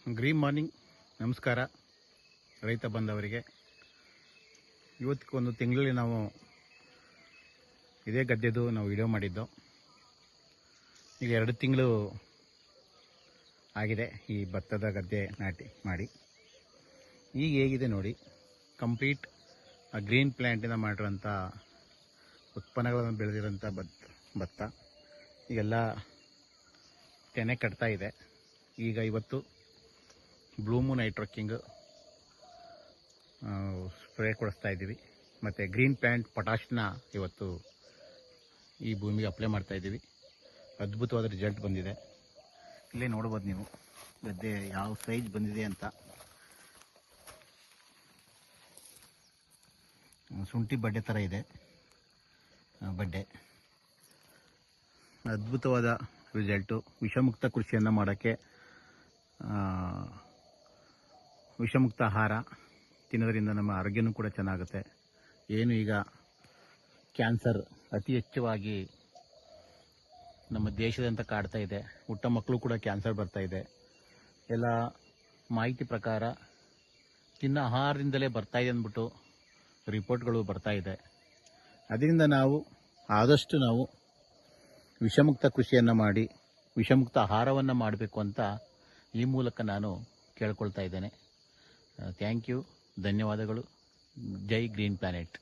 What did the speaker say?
Green morning, ನಮಸ್ಕಾರ ರೈತ ಬಂದವರಿಗೆ. ಇವತ್ತಿಗೊಂದು ತಿಂಗಳಲ್ಲಿ ನಾವು ಇದೇ ಗದ್ದೆದು ನಾವು ವಿಡಿಯೋ ಮಾಡಿದ್ದು. ಈಗ 2 ತಿಂಗಳು ಆಗಿದೆ ಈ ಭತ್ತದ ಗದ್ದೆ ನಾಟಿ ಮಾಡಿ. ಈಗ ಹೇಗಿದೆ ನೋಡಿ, ಕಂಪ್ಲೀಟ್ ಗ್ರೀನ್ ಪ್ಲ್ಯಾಂಟಿಂದ ಮಾಡಿರೋಂಥ ಉತ್ಪನ್ನಗಳನ್ನು ಬೆಳೆದಿರೋಂಥ ಭತ್ತ ಈಗೆಲ್ಲ ತೆನೆ ಕಟ್ತಾ ಇದೆ. ಈಗ ಇವತ್ತು ಬ್ಲೂಮು ನೈಟ್ರೋಕಿಂಗ್ ಸ್ಪ್ರೇ ಕೊಡಿಸ್ತಾ ಇದ್ದೀವಿ. ಮತ್ತು ಗ್ರೀನ್ ಪ್ಲ್ಯಾಂಟ್ ಪೊಟಾಷ್ನ ಇವತ್ತು ಈ ಭೂಮಿಗೆ ಅಪ್ಲೈ ಮಾಡ್ತಾ ಇದ್ದೀವಿ. ಅದ್ಭುತವಾದ ರಿಸಲ್ಟ್ ಬಂದಿದೆ. ಇಲ್ಲೇ ನೋಡ್ಬೋದು ನೀವು ಗದ್ದೆ ಯಾವ ಸೈಜ್ ಬಂದಿದೆ ಅಂತ. ಶುಂಠಿ ಬಡ್ಡೆ ಥರ ಇದೆ ಬಡ್ಡೆ. ಅದ್ಭುತವಾದ ರಿಸಲ್ಟು. ವಿಷಮುಕ್ತ ಕೃಷಿಯನ್ನು ಮಾಡೋಕ್ಕೆ ವಿಷಮುಕ್ತ ಆಹಾರ ತಿನ್ನೋದ್ರಿಂದ ನಮ್ಮ ಆರೋಗ್ಯನೂ ಕೂಡ ಚೆನ್ನಾಗುತ್ತೆ. ಏನು ಈಗ ಕ್ಯಾನ್ಸರ್ ಅತಿ ಹೆಚ್ಚವಾಗಿ ನಮ್ಮ ದೇಶದಂತ ಕಾಡ್ತಾ ಇದೆ. ಹುಟ್ಟ ಮಕ್ಕಳು ಕೂಡ ಕ್ಯಾನ್ಸರ್ ಬರ್ತಾ ಇದೆ. ಎಲ್ಲ ಮಾಹಿತಿ ಪ್ರಕಾರ ತಿನ್ನೋ ಆಹಾರದಿಂದಲೇ ಬರ್ತಾ ಇದೆ ಅಂದ್ಬಿಟ್ಟು ರಿಪೋರ್ಟ್ಗಳು ಬರ್ತಾ ಇದೆ. ಅದರಿಂದ ನಾವು ಆದಷ್ಟು ವಿಷಮುಕ್ತ ಕೃಷಿಯನ್ನು ಮಾಡಿ ವಿಷಮುಕ್ತ ಆಹಾರವನ್ನು ಮಾಡಬೇಕು ಅಂತ ಈ ಮೂಲಕ ನಾನು ಕೇಳ್ಕೊಳ್ತಾ ಇದ್ದೇನೆ. ಥ್ಯಾಂಕ್ ಯು, ಧನ್ಯವಾದಗಳು. ಜೈ ಗ್ರೀನ್ ಪ್ಲಾನೆಟ್.